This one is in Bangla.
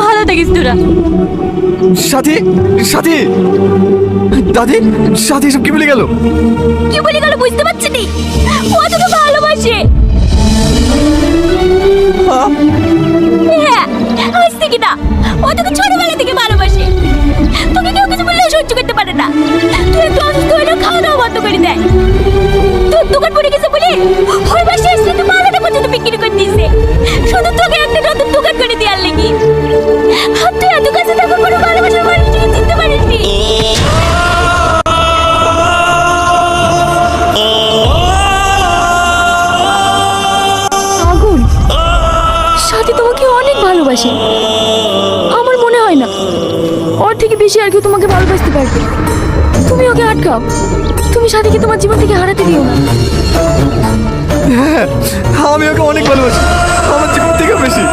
ভালো থাকিস তোরা। সাথী, সাথী, দাদি, সাথী সব কি বলে গেল? কি বলে গেল বুঝতে পারছি নি। ও তোকে ভালোবাসে। হ্যাঁ, হাসছি কি না? ও তোকে ছোটবেলা থেকে ভালোবাসে। তোকে কেউ কিছু বললেও সহ্য করতে পারে না। তুই একটু অসুস্থ হলেও খাওয়া দাওয়া বন্ধ করে দেয়। তোর দোকান পড়ে গেছে বলে ওই মাসে এসে তো মালাটা পর্যন্ত বিক্রি করে দিয়েছে, শুধু তোকে একটা নতুন দোকান করে দেওয়ার লেগে। আর তুই এত কাছে থাকার কোনো ভালোবাসার মানুষটাকে চিনতে পারিসনি। আগুন, সাথী তোমাকে অনেক ভালোবাসে। আমার মনে হয় না ওর থেকে বেশি আর কেউ তোমাকে ভালোবাসতে পারবে। তুমি ওকে আটকাও। তুমি সাথীকে তোমার জীবন থেকে হারাতে দিও না। হ্যাঁ, আমি ওকে অনেক ভালোবাসি, আমার জীবন থেকে বেশি।